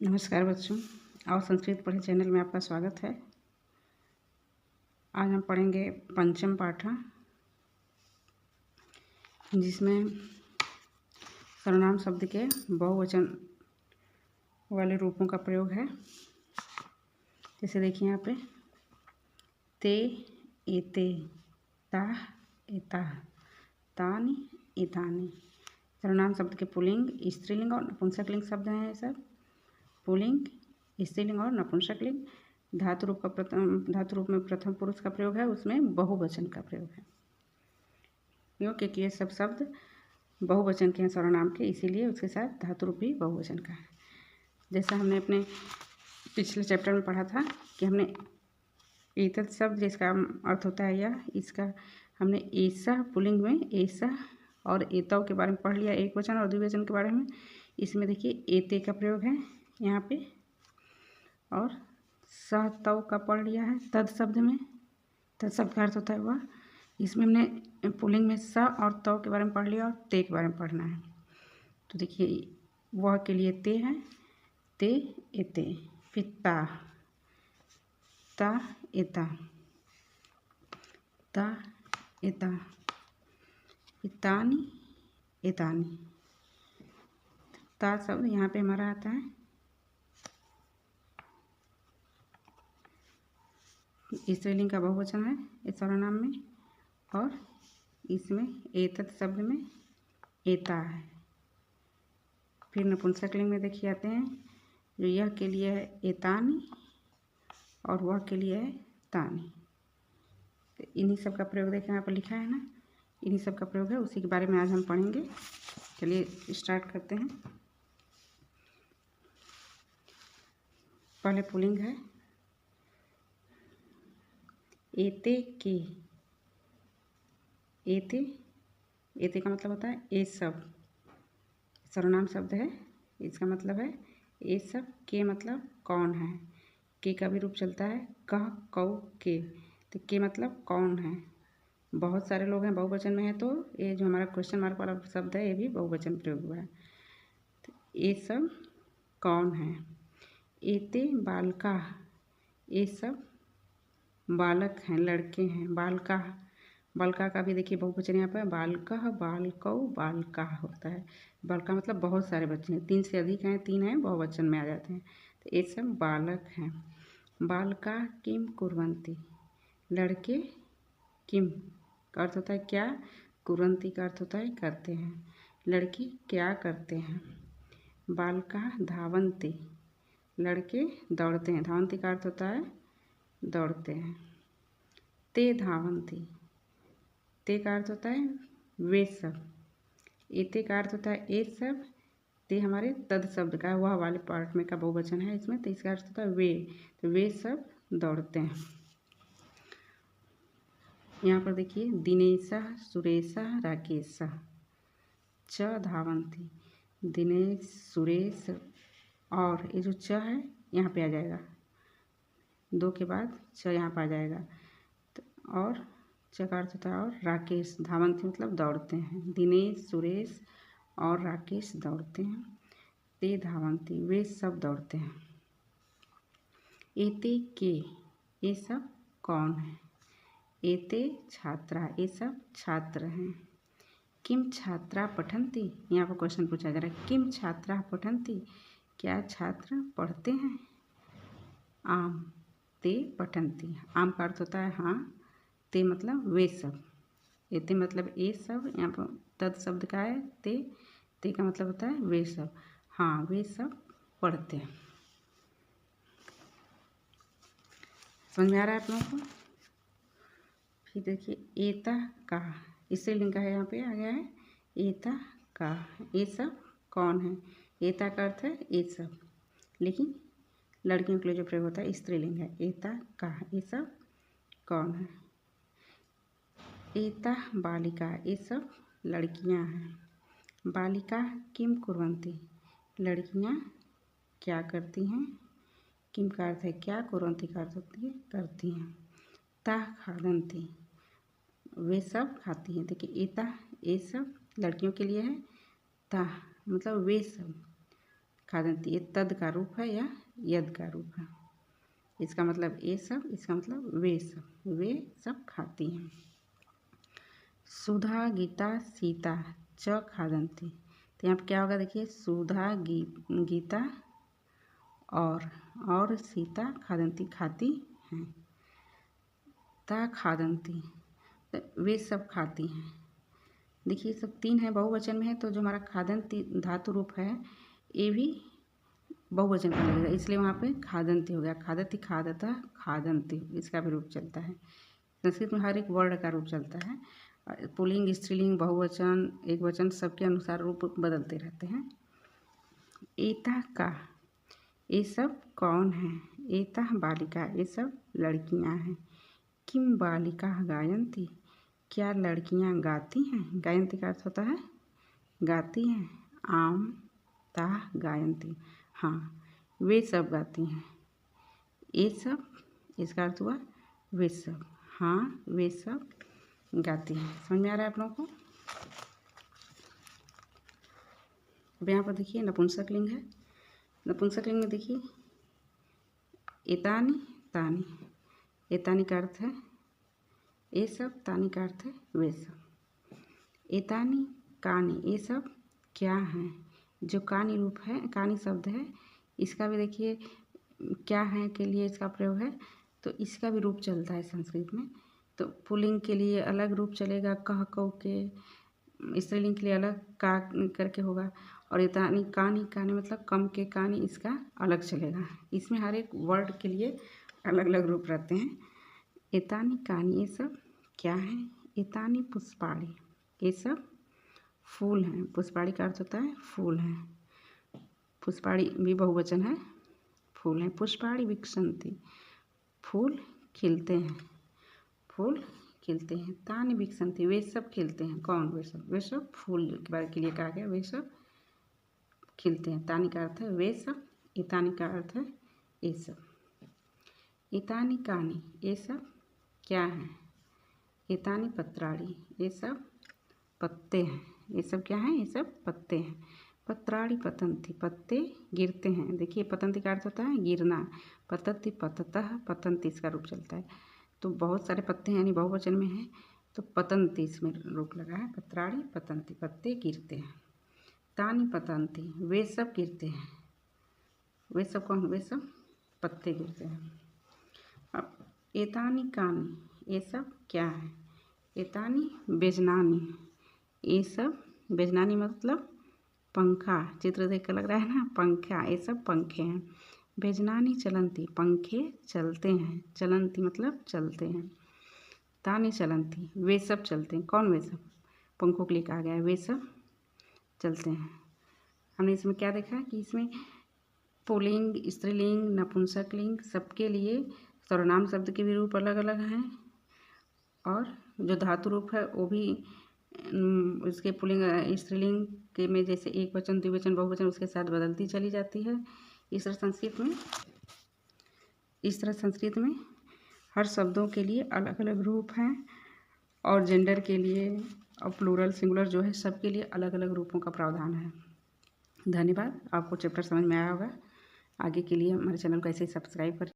नमस्कार बच्चों, और संस्कृत पढ़े चैनल में आपका स्वागत है। आज हम पढ़ेंगे पंचम पाठ, जिसमें सर्वनाम शब्द के बहुवचन वाले रूपों का प्रयोग है। जैसे देखिए यहाँ पे ते, एते, ताः, एताः, तानि, एतानि। सर्वनाम शब्द के पुल्लिंग, स्त्रीलिंग और नपुंसकलिंग शब्द हैं। ये सब पुल्लिंग, स्त्रीलिंग और नपुंसकलिंग। धातु रूप में प्रथम पुरुष का प्रयोग है, उसमें बहुवचन का प्रयोग है। क्योंकि ये सब शब्द बहुवचन के हैं सर्वनाम के, इसीलिए उसके साथ धातु रूप भी बहुवचन का है। जैसा हमने अपने पिछले चैप्टर में पढ़ा था कि हमने एतत् शब्द जिसका अर्थ होता है यह, इसका हमने ऐसा पुल्लिंग में ऐसा और एतव के बारे में पढ़ लिया, एक वचन और द्विवचन के बारे में। इसमें देखिए एते का प्रयोग है यहाँ पे, और स तव का पढ़ लिया है तद शब्द में। तद शब्द का अर्थ होता है वह। इसमें हमने पुल्लिंग में स और तव के बारे में पढ़ लिया, और ते के बारे में पढ़ना है। तो देखिए वह के लिए ते है, ते एते। फिर ता, ता एता, ता एता। फिर तानि, एतानि। ता शब्द यहाँ पे हमारा आता है स्त्रीलिंग का बहुवचन है इस सर्वनाम में, और इसमें एतत् शब्द में एता है। फिर नपुंसकलिंग में देखिए आते हैं, जो यह के लिए है एतानि और वह के लिए है तानि। तो इन्हीं सब का प्रयोग देखिए यहाँ पर लिखा है ना, इन्हीं सब का प्रयोग है, उसी के बारे में आज हम पढ़ेंगे। चलिए स्टार्ट करते हैं। पहले पुल्लिंग है एते के। एते, एते का मतलब होता है ये सब। सर्वनाम शब्द है, इसका मतलब है ये सब। के मतलब कौन है। के का भी रूप चलता है कह, कौ, के। तो के मतलब कौन है। बहुत सारे लोग हैं, बहुवचन में है, तो ये जो हमारा क्वेश्चन मार्क वाला शब्द है ये भी बहुवचन प्रयोग हुआ है। तो ये सब कौन है। एते बालका, ये सब बालक हैं, लड़के हैं। बालका, बालका का भी देखिए बहुवचन यहाँ पर बालकः, बालकौ, बालका होता है। बालका मतलब बहुत सारे बच्चे हैं, 3 से अधिक हैं, 3 हैं बहुवचन में आ जाते हैं। तो ये सब बालक हैं। बालका किम कुर्वन्ति, लड़के किम का अर्थ होता है क्या, कुर्वन्ति का अर्थ होता है करते हैं। लड़के क्या करते हैं। बालका धावन्ति, लड़के दौड़ते हैं। धावन्ति का अर्थ होता है दौड़ते हैं। ते धावन्ति, ते का अर्थ होता है वे सब। एते का अर्थ होता है ये सब। ते हमारे तद शब्द का, वह वाले पार्ट में का बहुवचन है इसमें, तो इसका अर्थ होता है वे। तो वे सब दौड़ते हैं। यहाँ पर देखिए दिनेशः, सुरेशः, राकेशः च धावन्ति। दिनेश, सुरेश, और ये जो च है यहाँ पे आ जाएगा, 2 के बाद च यहाँ पर आ जाएगा। तो और च का अर्थ होता है और। राकेश, धावन्ति मतलब दौड़ते हैं। दिनेश, सुरेश और राकेश दौड़ते हैं। ते धावन्ति, वे सब दौड़ते हैं। एते के, ये सब कौन है। एते छात्रा, ये सब छात्र हैं। किम छात्रा पठन्ति, यहाँ पर क्वेश्चन पूछा जा रहा है, किम छात्रा पठन्ति, क्या छात्र पढ़ते हैं। आम ते पठन्ति, आम का अर्थ होता है हाँ, ते मतलब वे सब। एते मतलब ये सब, यहाँ पर तद शब्द का है ते। ते का मतलब होता है वे सब, हाँ वे सब पढ़ते हैं। समझ में आ रहा है आप लोगों को। फिर देखिए एता का, इससे लिंक है, यहाँ पे आ गया है एता का, ये सब कौन है। एता का अर्थ है ये सब, लेकिन लड़कियों के लिए जो प्रयोग होता है स्त्रीलिंग है। एता का, ये सब कौन है। एता बालिका, ये सब लड़कियां हैं। बालिका किम कुर्वन्ति, लड़कियां क्या करती हैं। किम का अर्थ है क्या, कुर्वन्ति का अर्थ होती है करती हैं। ताः खादन्ति, वे सब खाती हैं। देखिए एता, ये सब लड़कियों के लिए है। ताः मतलब वे सब खादन्ति, ये तद का रूप है या यद का रूप है। इसका मतलब ये सब, इसका मतलब वे सब खाती हैं। सुधा गीता सीता च खादन्ति, तो यहाँ पर क्या होगा देखिए, सुधा गीता और सीता खादन्ति खाती हैं। ता खादन्ति, तो वे सब खाती हैं। देखिए सब 3 है, बहुवचन में है, तो जो हमारा खादन्ति धातु रूप है ये भी बहुवचन का लगेगा, इसलिए वहाँ पे खादन्ति हो गया। खादति, खादता, खादन्ति, इसका भी रूप चलता है। संस्कृत में हर एक वर्ण का रूप चलता है। पुल्लिंग, स्त्रीलिंग, बहुवचन, एकवचन सबके अनुसार रूप बदलते रहते हैं। एता का, ये सब कौन है? एता बालिका, ये सब लड़कियां हैं। किम बालिका गायन्ति, क्या लड़कियां गाती हैं? गायन्ति का अर्थ होता है गाती हैं। आम ताः गायन्ति, हाँ वे सब गाती हैं। ये सब, इसका अर्थ हुआ वे सब, हाँ वे सब गाती हैं। समझ में आ रहा है आप लोगों को? अब यहाँ पर देखिए नपुंसकलिंग है। नपुंसकलिंग में देखिए एतानि तानि, एतानि का अर्थ है ये सब, तानि का अर्थ है वे सब। एतानि कानि, ये सब क्या हैं? जो कानि रूप है, कानि शब्द है, इसका भी देखिए क्या है के लिए इसका प्रयोग है, तो इसका भी रूप चलता है संस्कृत में। तो पुल्लिंग के लिए अलग रूप चलेगा कह कौ के, स्त्रीलिंग के लिए अलग का करके होगा, और एतानि कानि, कानि मतलब कम के कानि, इसका अलग चलेगा। इसमें हर एक वर्ड के लिए अलग अलग रूप रहते हैं। एतानि कानि, ये सब क्या है? एतानि पुष्पाणि, ये सब फूल हैं। पुष्पाणि का अर्थ होता है फूल हैं। पुष्पाणि भी बहुवचन है, फूल हैं। पुष्पाणि विकसन्ति, फूल खिलते हैं, फूल खिलते हैं। तानि विकसन्ति, वे सब खिलते हैं। कौन? वे सब फूल के लिए कहा गया, वे सब खिलते हैं। तानि का अर्थ है वे सब, एतानि का अर्थ है ये सब। एतानि कानि, ये सब क्या हैं? एतानि पत्राणि, ये सब पत्ते हैं। ये सब क्या हैं? ये सब पत्ते हैं। पत्राणि पतन्ति, पत्ते गिरते हैं। देखिए पतन्ति का अर्थ होता है गिरना। पतति, पततः, पतन्ति इसका रूप चलता है। तो बहुत सारे पत्ते हैं, यानी बहुवचन में है, तो पतन्ति इसमें रूप लगा है। पत्राणि पतन्ति, पत्ते गिरते हैं। तानि पतन्ति, वे सब गिरते हैं। वे सब कौन? वे सब पत्ते गिरते हैं। अब एतानि कानि, ये सब क्या है? एतानि व्यजनानि, ये सब, व्यजनानि मतलब पंखा, चित्र देख कर लग रहा है ना पंखा, ये सब पंखे हैं। व्यजनानि चलन्ति, पंखे चलते हैं। चलन्ति मतलब चलते हैं। तानि चलन्ति, वे सब चलते हैं। कौन वे सब? पंखों के लिए कहा गया है, वे सब चलते हैं। हमने इसमें क्या देखा कि इसमें पुल्लिंग, स्त्रीलिंग, नपुंसकलिंग सबके लिए सर्वनाम शब्द के भी रूप अलग अलग हैं, और जो धातु रूप है वो भी इसके पुल्लिंग स्त्रीलिंग के में जैसे एक वचन, द्विवचन, बहुवचन उसके साथ बदलती चली जाती है। इस तरह संस्कृत में हर शब्दों के लिए अलग अलग रूप हैं, और जेंडर के लिए और प्लूरल, सिंगुलर जो है सबके लिए अलग अलग रूपों का प्रावधान है। धन्यवाद। आपको चैप्टर समझ में आया होगा। आगे के लिए हमारे चैनल को ऐसे ही सब्सक्राइब करें।